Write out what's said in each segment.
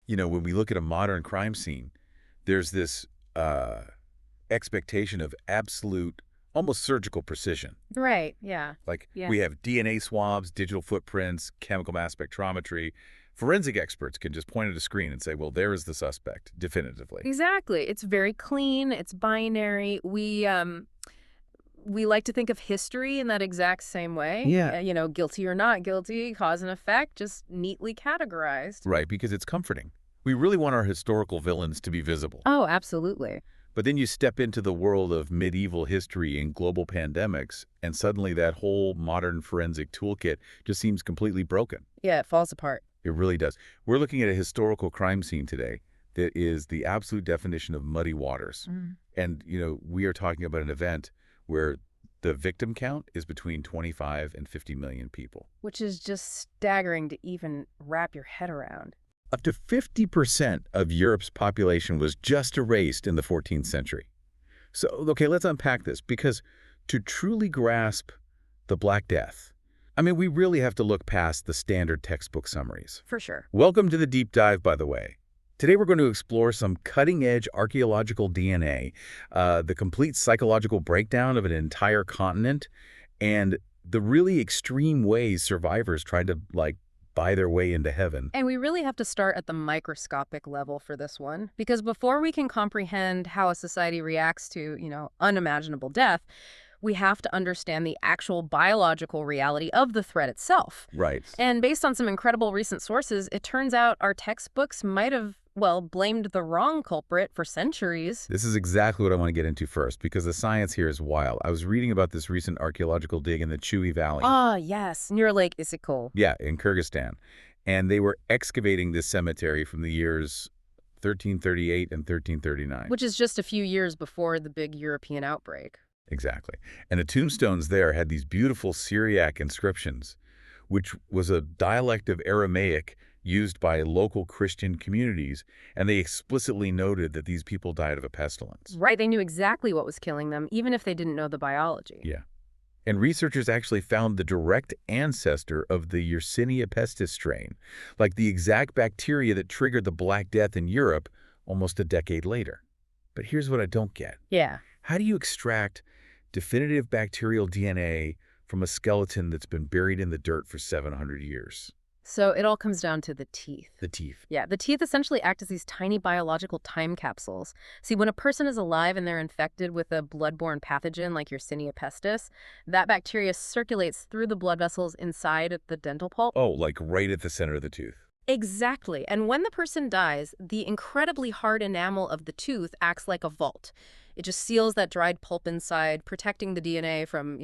when we look at a modern crime scene, there's this expectation of absolute, almost surgical precision. Right, yeah. Like, Yeah. we have DNA swabs, digital footprints, chemical mass spectrometry. Forensic experts can just point at a screen and say, well, there is the suspect, definitively. Exactly. It's very clean. It's binary. We like to think of history in that exact same way. Yeah. Guilty or not guilty, cause and effect, just neatly categorized. Right, because it's comforting. We really want our historical villains to be visible. Oh, absolutely. But then you step into the world of medieval history and global pandemics, and suddenly that whole modern forensic toolkit just seems completely broken. Yeah, it falls apart. It really does. We're looking at a historical crime scene today that is the absolute definition of muddy waters. Mm. And, we are talking about an event where the victim count is between 25 and 50 million people. Which is just staggering to even wrap your head around. Up to 50% of Europe's population was just erased in the 14th century. So, okay, let's unpack this, because to truly grasp the Black Death, we really have to look past the standard textbook summaries. For sure. Welcome to the deep dive, by the way. Today we're going to explore some cutting-edge archaeological DNA, the complete psychological breakdown of an entire continent, and the really extreme ways survivors tried to, buy their way into heaven. And we really have to start at the microscopic level for this one, because before we can comprehend how a society reacts to, unimaginable death, we have to understand the actual biological reality of the threat itself. Right. And based on some incredible recent sources, it turns out our textbooks might have, blamed the wrong culprit for centuries. This is exactly what I want to get into first, because the science here is wild. I was reading about this recent archaeological dig in the Chewy Valley. Ah, yes, near Lake Issyk. Yeah, in Kyrgyzstan. And they were excavating this cemetery from the years 1338 and 1339. Which is just a few years before the big European outbreak. Exactly. And the tombstones there had these beautiful Syriac inscriptions, which was a dialect of Aramaic used by local Christian communities, and they explicitly noted that these people died of a pestilence. Right, they knew exactly what was killing them, even if they didn't know the biology. Yeah. And researchers actually found the direct ancestor of the Yersinia pestis strain, like the exact bacteria that triggered the Black Death in Europe almost a decade later. But here's what I don't get. Yeah. How do you extract definitive bacterial DNA from a skeleton that's been buried in the dirt for 700 years? So it all comes down to the teeth. The teeth. Yeah, the teeth essentially act as these tiny biological time capsules. See, when a person is alive and they're infected with a blood-borne pathogen like Yersinia pestis, that bacteria circulates through the blood vessels inside the dental pulp. Oh, like right at the center of the tooth. Exactly. And when the person dies, the incredibly hard enamel of the tooth acts like a vault. It just seals that dried pulp inside, protecting the DNA from,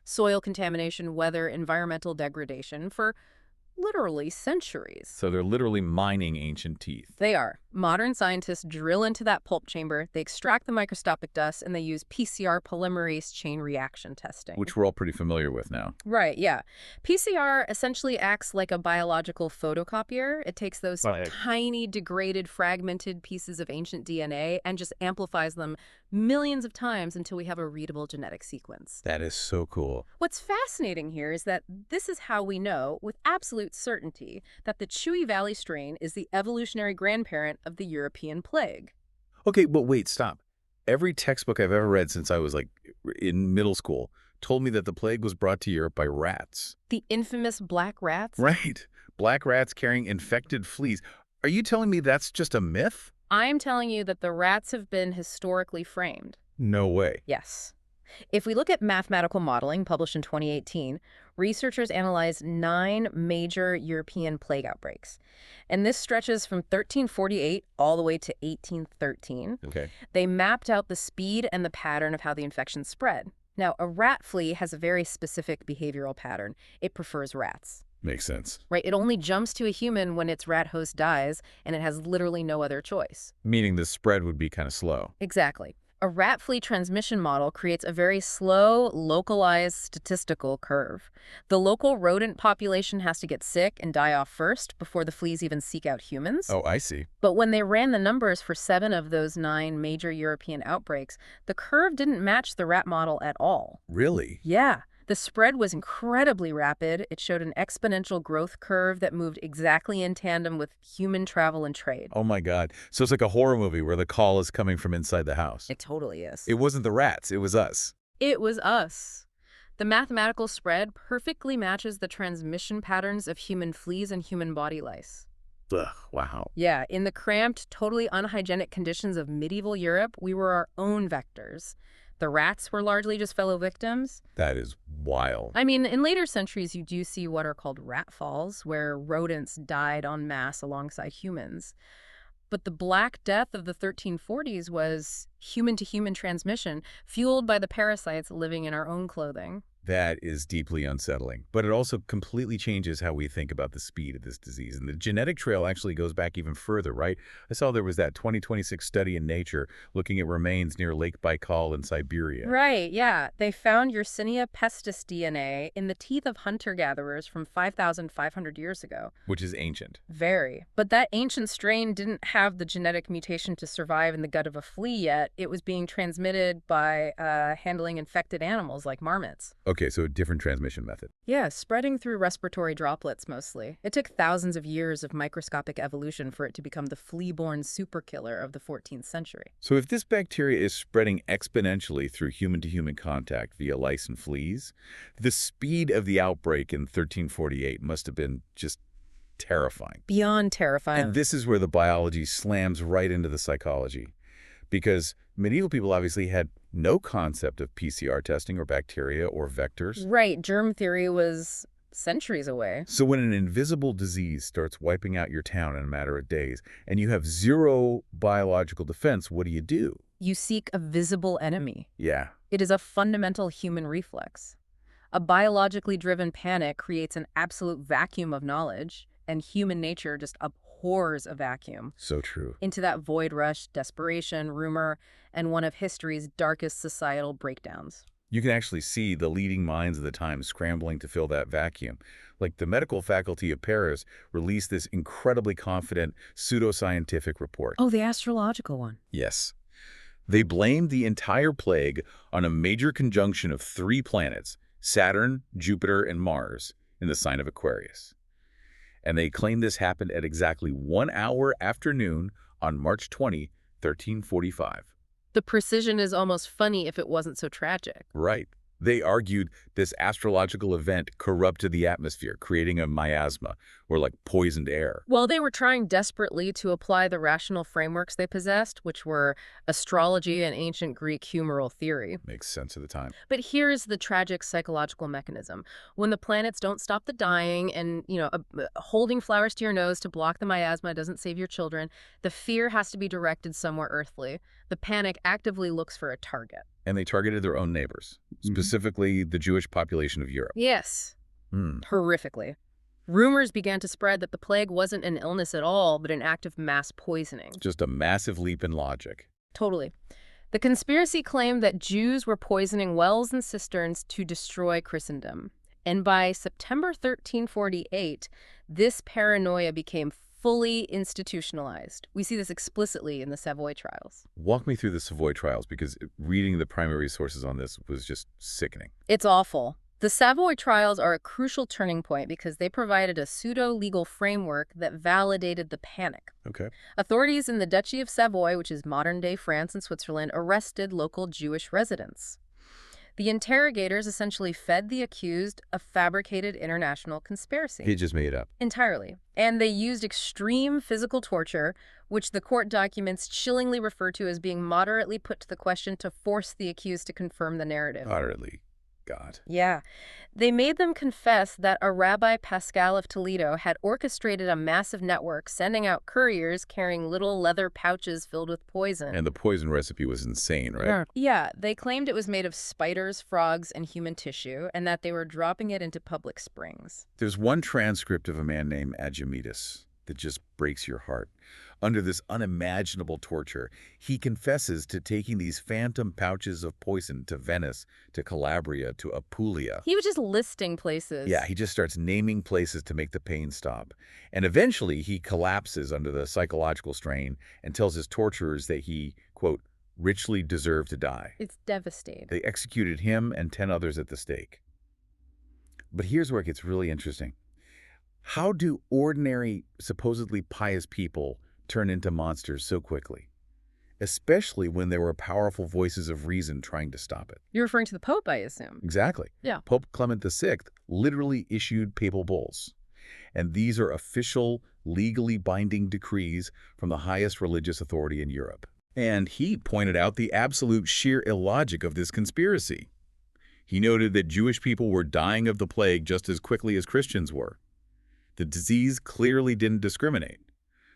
soil contamination, weather, environmental degradation for literally centuries. So they're literally mining ancient teeth. They are. Modern scientists drill into that pulp chamber, they extract the microscopic dust, and they use PCR polymerase chain reaction testing. Which we're all pretty familiar with now. Right, yeah. PCR essentially acts like a biological photocopier. It takes those tiny, degraded, fragmented pieces of ancient DNA and just amplifies them millions of times until we have a readable genetic sequence. That is so cool. What's fascinating here is that this is how we know with absolute certainty that the Chewy Valley strain is the evolutionary grandparent of the European plague. Okay, but wait, stop. Every textbook I've ever read since I was in middle school told me that the plague was brought to Europe by rats. The infamous black rats? Right. Black rats carrying infected fleas. Are you telling me that's just a myth? I'm telling you that the rats have been historically framed. No way. Yes. If we look at mathematical modeling published in 2018, researchers analyzed 9 major European plague outbreaks. And this stretches from 1348 all the way to 1813. Okay. They mapped out the speed and the pattern of how the infection spread. Now, a rat flea has a very specific behavioral pattern. It prefers rats. Makes sense. Right? It only jumps to a human when its rat host dies, and it has literally no other choice. Meaning the spread would be kind of slow. Exactly. A rat flea transmission model creates a very slow, localized statistical curve. The local rodent population has to get sick and die off first before the fleas even seek out humans. Oh, I see. But when they ran the numbers for 7 of those 9 major European outbreaks, the curve didn't match the rat model at all. Really? Yeah. The spread was incredibly rapid. It showed an exponential growth curve that moved exactly in tandem with human travel and trade. Oh my God. So it's like a horror movie where the call is coming from inside the house. It totally is. It wasn't the rats, it was us. It was us. The mathematical spread perfectly matches the transmission patterns of human fleas and human body lice. Ugh, wow. Yeah, in the cramped, totally unhygienic conditions of medieval Europe, we were our own vectors. The rats were largely just fellow victims. That is wild. I mean, in later centuries, you do see what are called rat falls, where rodents died en masse alongside humans. But the Black Death of the 1340s was human-to-human transmission, fueled by the parasites living in our own clothing. That is deeply unsettling, but it also completely changes how we think about the speed of this disease. And the genetic trail actually goes back even further, right? I saw there was that 2026 study in Nature looking at remains near Lake Baikal in Siberia. Right, yeah. They found Yersinia pestis DNA in the teeth of hunter-gatherers from 5,500 years ago. Which is ancient. Very. But that ancient strain didn't have the genetic mutation to survive in the gut of a flea yet. It was being transmitted by handling infected animals like marmots. Okay, so a different transmission method. Yeah, spreading through respiratory droplets mostly. It took thousands of years of microscopic evolution for it to become the flea-borne superkiller of the 14th century. So if this bacteria is spreading exponentially through human-to-human contact via lice and fleas, the speed of the outbreak in 1348 must have been just terrifying. Beyond terrifying. And this is where the biology slams right into the psychology. Because medieval people obviously had no concept of PCR testing or bacteria or vectors. Right, germ theory was centuries away. So when an invisible disease starts wiping out your town in a matter of days, and you have zero biological defense, what do? You seek a visible enemy. Yeah. It is a fundamental human reflex. A biologically driven panic creates an absolute vacuum of knowledge, and human nature just abhors a vacuum. So true. Into that void rush, desperation, rumor, and one of history's darkest societal breakdowns. You can actually see the leading minds of the time scrambling to fill that vacuum. Like the medical faculty of Paris released this incredibly confident pseudoscientific report. Oh, the astrological one. Yes. They blamed the entire plague on a major conjunction of 3 planets, Saturn, Jupiter, and Mars, in the sign of Aquarius. And they claim this happened at exactly 1 hour after noon on March 20, 1345. The precision is almost funny if it wasn't so tragic. Right. They argued this astrological event corrupted the atmosphere, creating a miasma, or like poisoned air. Well, they were trying desperately to apply the rational frameworks they possessed, which were astrology and ancient Greek humoral theory. Makes sense at the time. But here's the tragic psychological mechanism. When the planets don't stop the dying and, holding flowers to your nose to block the miasma doesn't save your children, the fear has to be directed somewhere earthly. The panic actively looks for a target. And they targeted their own neighbors, specifically the Jewish population of Europe. Yes. Horrifically. Rumors began to spread that the plague wasn't an illness at all, but an act of mass poisoning. Just a massive leap in logic. Totally. The conspiracy claimed that Jews were poisoning wells and cisterns to destroy Christendom. And by September 1348, this paranoia became fully institutionalized. We see this explicitly in the Savoy trials. Walk me through the Savoy trials, because reading the primary sources on this was just sickening. It's awful. The Savoy trials are a crucial turning point because they provided a pseudo-legal framework that validated the panic. Okay. Authorities in the Duchy of Savoy, which is modern-day France and Switzerland, arrested local Jewish residents. The interrogators essentially fed the accused a fabricated international conspiracy. He just made up. Entirely. And they used extreme physical torture, which the court documents chillingly refer to as being moderately put to the question to force the accused to confirm the narrative. Moderately. God. Yeah. They made them confess that a Rabbi Pascal of Toledo had orchestrated a massive network, sending out couriers carrying little leather pouches filled with poison. And the poison recipe was insane, right? Yeah. They claimed it was made of spiders, frogs, and human tissue, and that they were dropping it into public springs. There's one transcript of a man named Adjamitus that just breaks your heart. Under this unimaginable torture, he confesses to taking these phantom pouches of poison to Venice, to Calabria, to Apulia. He was just listing places. Yeah, he just starts naming places to make the pain stop. And eventually, he collapses under the psychological strain and tells his torturers that he, quote, richly deserved to die. It's devastating. They executed him and 10 others at the stake. But here's where it gets really interesting. How do ordinary, supposedly pious people turn into monsters so quickly? Especially when there were powerful voices of reason trying to stop it. You're referring to the Pope, I assume. Exactly. Yeah. Pope Clement VI literally issued papal bulls. And these are official, legally binding decrees from the highest religious authority in Europe. And he pointed out the absolute sheer illogic of this conspiracy. He noted that Jewish people were dying of the plague just as quickly as Christians were. The disease clearly didn't discriminate.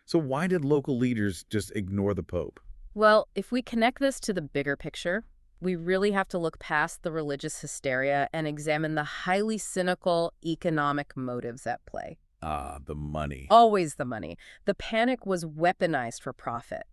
So why did local leaders just ignore the Pope? Well, if we connect this to the bigger picture, we really have to look past the religious hysteria and examine the highly cynical economic motives at play. Ah, the money. Always the money. The panic was weaponized for profit.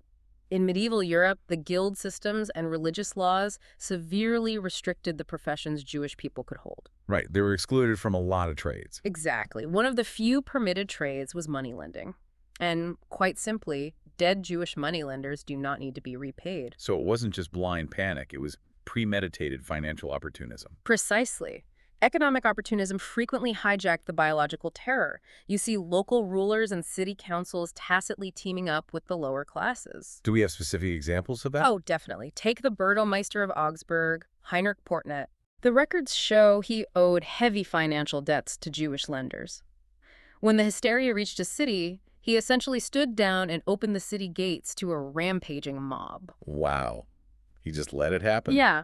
In medieval Europe, the guild systems and religious laws severely restricted the professions Jewish people could hold. Right, they were excluded from a lot of trades. Exactly. One of the few permitted trades was moneylending. And quite simply, dead Jewish moneylenders do not need to be repaid. So it wasn't just blind panic, it was premeditated financial opportunism. Precisely. Economic opportunism frequently hijacked the biological terror. You see local rulers and city councils tacitly teaming up with the lower classes. Do we have specific examples of that? Oh, definitely. Take the Burdelmeister of Augsburg, Heinrich Portnet. The records show he owed heavy financial debts to Jewish lenders. When the hysteria reached a city, he essentially stood down and opened the city gates to a rampaging mob. Wow. He just let it happen? Yeah.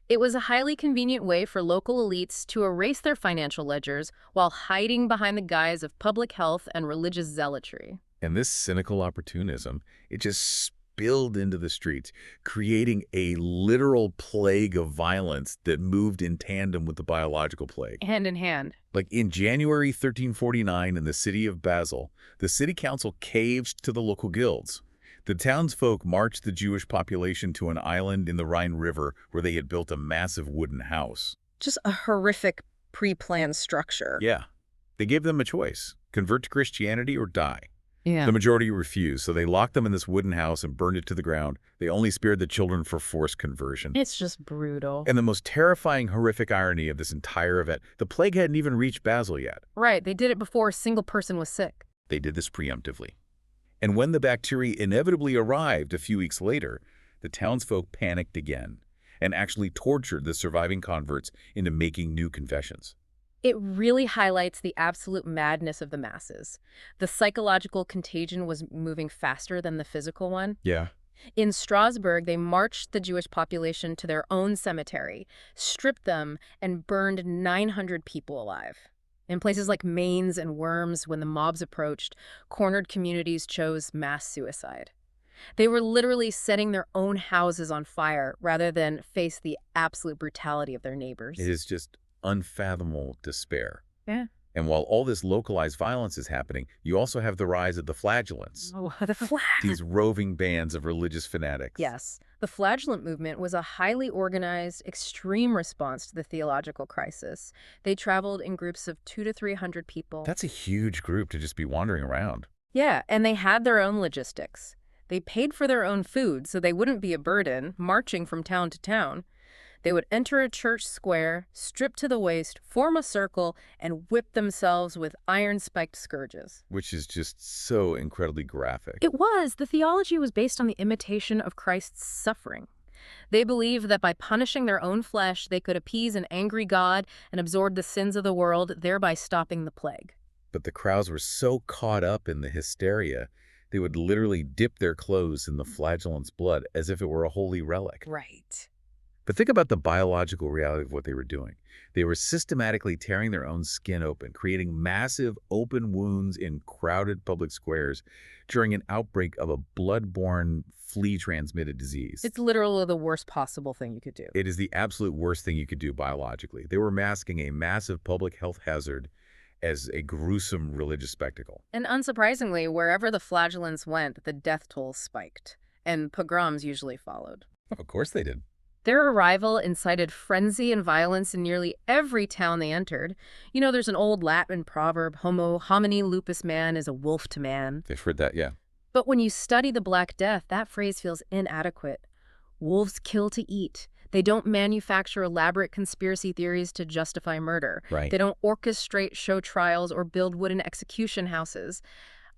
It was a highly convenient way for local elites to erase their financial ledgers while hiding behind the guise of public health and religious zealotry. And this cynical opportunism, it just spilled into the streets, creating a literal plague of violence that moved in tandem with the biological plague. Hand in hand. Like in January 1349 in the city of Basel, the city council caved to the local guilds. The townsfolk marched the Jewish population to an island in the Rhine River where they had built a massive wooden house. Just a horrific pre-planned structure. Yeah. They gave them a choice, convert to Christianity or die. Yeah. The majority refused, so they locked them in this wooden house and burned it to the ground. They only spared the children for forced conversion. It's just brutal. And the most terrifying, horrific irony of this entire event, the plague hadn't even reached Basel yet. Right, they did it before a single person was sick. They did this preemptively. And when the bacteria inevitably arrived a few weeks later, the townsfolk panicked again and actually tortured the surviving converts into making new confessions. It really highlights the absolute madness of the masses. The psychological contagion was moving faster than the physical one. Yeah. In Strasbourg, they marched the Jewish population to their own cemetery, stripped them, and burned 900 people alive. In places like Mainz and Worms, when the mobs approached, cornered communities chose mass suicide. They were literally setting their own houses on fire rather than face the absolute brutality of their neighbors. It is just unfathomable despair. Yeah. And while all this localized violence is happening, you also have the rise of the flagellants. Oh, the flag. These roving bands of religious fanatics. Yes. The flagellant movement was a highly organized, extreme response to the theological crisis. They traveled in groups of 200 to 300 people. That's a huge group to just be wandering around. Yeah, and they had their own logistics. They paid for their own food so they wouldn't be a burden, marching from town to town. They would enter a church square, strip to the waist, form a circle, and whip themselves with iron-spiked scourges. Which is just so incredibly graphic. It was. The theology was based on the imitation of Christ's suffering. They believed that by punishing their own flesh, they could appease an angry God and absorb the sins of the world, thereby stopping the plague. But the crowds were so caught up in the hysteria, they would literally dip their clothes in the flagellant's blood as if it were a holy relic. Right. But think about the biological reality of what they were doing. They were systematically tearing their own skin open, creating massive open wounds in crowded public squares during an outbreak of a blood-borne flea-transmitted disease. It's literally the worst possible thing you could do. It is the absolute worst thing you could do biologically. They were masking a massive public health hazard as a gruesome religious spectacle. And unsurprisingly, wherever the flagellants went, the death toll spiked, and pogroms usually followed. Of course they did. Their arrival incited frenzy and violence in nearly every town they entered. You know, there's an old Latin proverb, homo homini lupus man is a wolf to man. They've heard that, yeah. But when you study the Black Death, that phrase feels inadequate. Wolves kill to eat. They don't manufacture elaborate conspiracy theories to justify murder. Right. They don't orchestrate show trials or build wooden execution houses.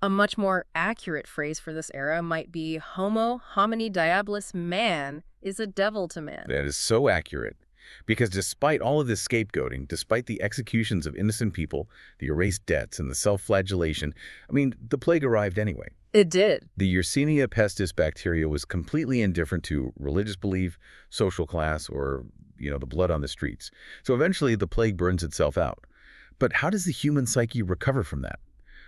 A much more accurate phrase for this era might be homo homini diabolus, man is a devil to man. That is so accurate. Because despite all of this scapegoating, despite the executions of innocent people, the erased debts, and the self-flagellation, I mean, the plague arrived anyway. It did. The Yersinia pestis bacteria was completely indifferent to religious belief, social class, or, the blood on the streets. So eventually the plague burns itself out. But how does the human psyche recover from that?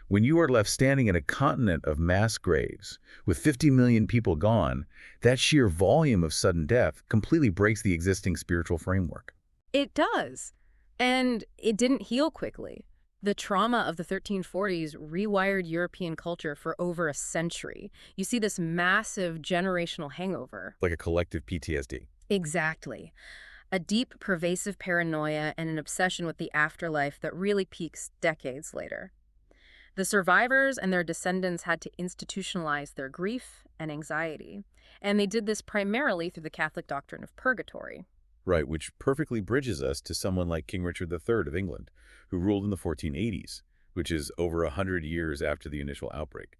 When you are left standing in a continent of mass graves, with 50 million people gone, that sheer volume of sudden death completely breaks the existing spiritual framework. It does. And it didn't heal quickly. The trauma of the 1340s rewired European culture for over a century. You see this massive generational hangover. Like a collective PTSD. Exactly. A deep, pervasive paranoia and an obsession with the afterlife that really peaks decades later. The survivors and their descendants had to institutionalize their grief and anxiety, and they did this primarily through the Catholic doctrine of purgatory. Right, which perfectly bridges us to someone like King Richard III of England, who ruled in the 1480s, which is over 100 years after the initial outbreak.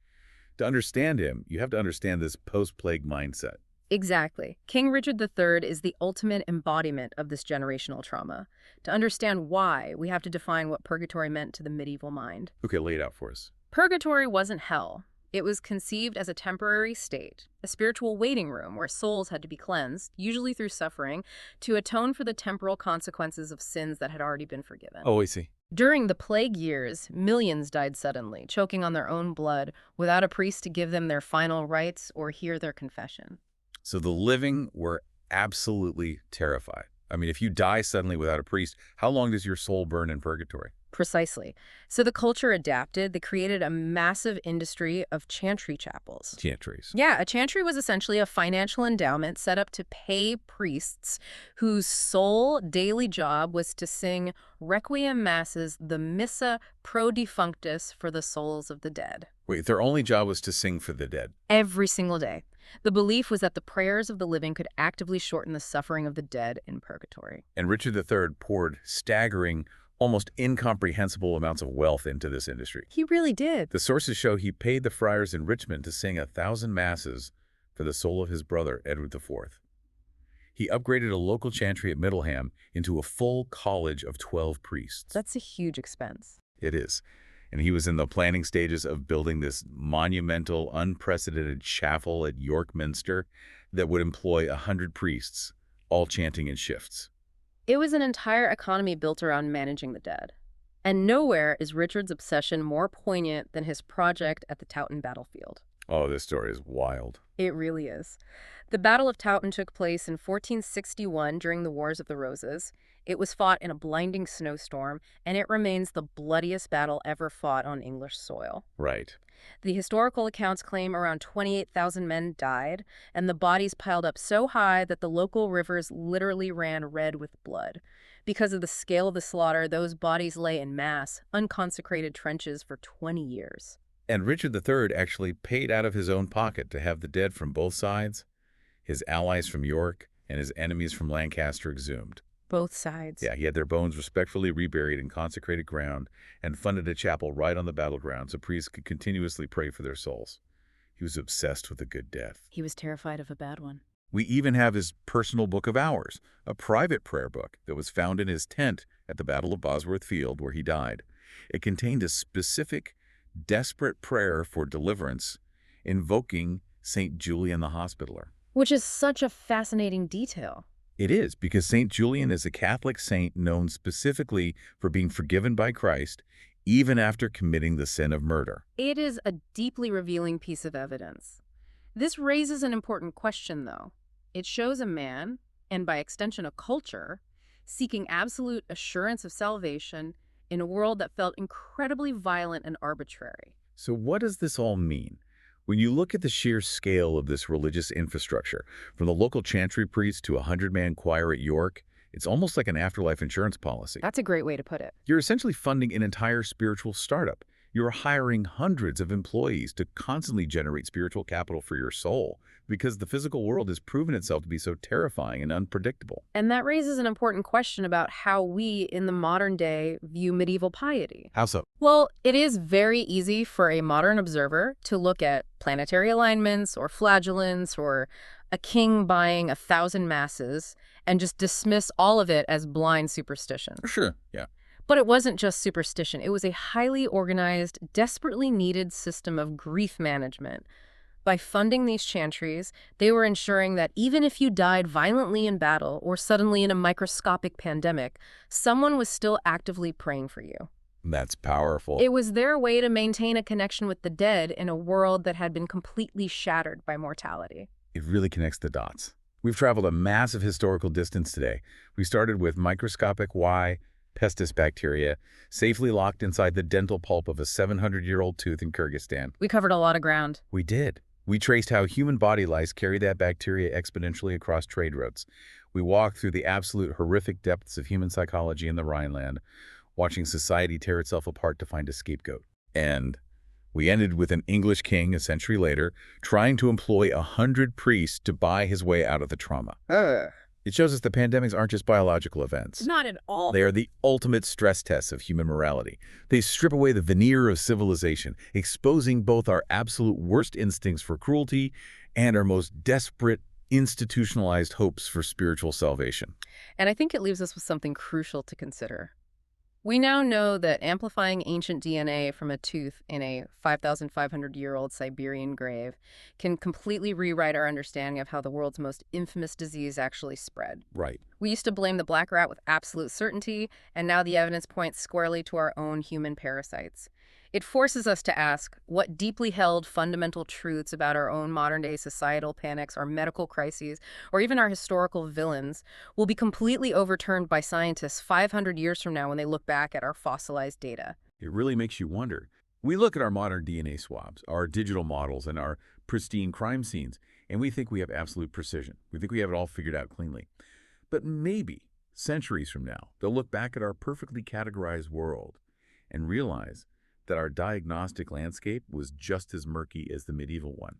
To understand him, you have to understand this post-plague mindset. Exactly. King Richard III is the ultimate embodiment of this generational trauma. To understand why, we have to define what purgatory meant to the medieval mind. Okay, lay it out for us. Purgatory wasn't hell. It was conceived as a temporary state, a spiritual waiting room where souls had to be cleansed, usually through suffering, to atone for the temporal consequences of sins that had already been forgiven. Oh, I see. During the plague years, millions died suddenly, choking on their own blood, without a priest to give them their final rites or hear their confession. So the living were absolutely terrified. I mean, if you die suddenly without a priest, how long does your soul burn in purgatory? Precisely. So the culture adapted. They created a massive industry of chantry chapels. Chantries. Yeah, a chantry was essentially a financial endowment set up to pay priests whose sole daily job was to sing requiem masses, the missa pro defunctus, for the souls of the dead. Wait, their only job was to sing for the dead. Every single day. The belief was that the prayers of the living could actively shorten the suffering of the dead in purgatory. And Richard III poured staggering, almost incomprehensible amounts of wealth into this industry. He really did. The sources show he paid the friars in Richmond to sing 1,000 masses for the soul of his brother, Edward IV. He upgraded a local chantry at Middleham into a full college of 12 priests. That's a huge expense. It is. And he was in the planning stages of building this monumental, unprecedented chapel at York Minster that would employ 100 priests, all chanting in shifts. It was an entire economy built around managing the dead. And nowhere is Richard's obsession more poignant than his project at the Towton battlefield. Oh, this story is wild. It really is. The Battle of Towton took place in 1461 during the Wars of the Roses. It was fought in a blinding snowstorm, and it remains the bloodiest battle ever fought on English soil. Right. The historical accounts claim around 28,000 men died, and the bodies piled up so high that the local rivers literally ran red with blood. Because of the scale of the slaughter, those bodies lay in mass, unconsecrated trenches for 20 years. And Richard III actually paid out of his own pocket to have the dead from both sides, his allies from York and his enemies from Lancaster, exhumed. Both sides. Yeah, he had their bones respectfully reburied in consecrated ground and funded a chapel right on the battleground so priests could continuously pray for their souls. He was obsessed with a good death. He was terrified of a bad one. We even have his personal Book of Hours, a private prayer book that was found in his tent at the Battle of Bosworth Field where he died. It contained a specific, desperate prayer for deliverance, invoking St. Julian the Hospitaller. Which is such a fascinating detail. It is, because St. Julian is a Catholic saint known specifically for being forgiven by Christ, even after committing the sin of murder. It is a deeply revealing piece of evidence. This raises an important question, though. It shows a man, and by extension a culture, seeking absolute assurance of salvation in a world that felt incredibly violent and arbitrary. So what does this all mean? When you look at the sheer scale of this religious infrastructure, from the local chantry priest to a 100-man choir at York, it's almost like an afterlife insurance policy. That's a great way to put it. You're essentially funding an entire spiritual startup, You're hiring hundreds of employees to constantly generate spiritual capital for your soul because the physical world has proven itself to be so terrifying and unpredictable. And that raises an important question about how we, in the modern day, view medieval piety. How so? Well, it is very easy for a modern observer to look at planetary alignments or flagellants or a king buying 1,000 masses and just dismiss all of it as blind superstition. Sure, yeah. But it wasn't just superstition. It was a highly organized, desperately needed system of grief management. By funding these chantries, they were ensuring that even if you died violently in battle or suddenly in a microscopic pandemic, someone was still actively praying for you. That's powerful. It was their way to maintain a connection with the dead in a world that had been completely shattered by mortality. It really connects the dots. We've traveled a massive historical distance today. We started with microscopic Y. Pestis bacteria, safely locked inside the dental pulp of a 700-year-old tooth in Kyrgyzstan. We covered a lot of ground. We did. We traced how human body lice carry that bacteria exponentially across trade routes. We walked through the absolute horrific depths of human psychology in the Rhineland, watching society tear itself apart to find a scapegoat. And we ended with an English king a century later trying to employ 100 priests to buy his way out of the trauma. It shows us that pandemics aren't just biological events. Not at all. They are the ultimate stress tests of human morality. They strip away the veneer of civilization, exposing both our absolute worst instincts for cruelty and our most desperate, institutionalized hopes for spiritual salvation. And I think it leaves us with something crucial to consider. We now know that amplifying ancient DNA from a tooth in a 5,500-year-old Siberian grave can completely rewrite our understanding of how the world's most infamous disease actually spread. Right. We used to blame the black rat with absolute certainty, and now the evidence points squarely to our own human parasites. It forces us to ask what deeply held fundamental truths about our own modern-day societal panics, our medical crises, or even our historical villains will be completely overturned by scientists 500 years from now when they look back at our fossilized data. It really makes you wonder. We look at our modern DNA swabs, our digital models, and our pristine crime scenes, and we think we have absolute precision. We think we have it all figured out cleanly. But maybe, centuries from now, they'll look back at our perfectly categorized world and realize that our diagnostic landscape was just as murky as the medieval one.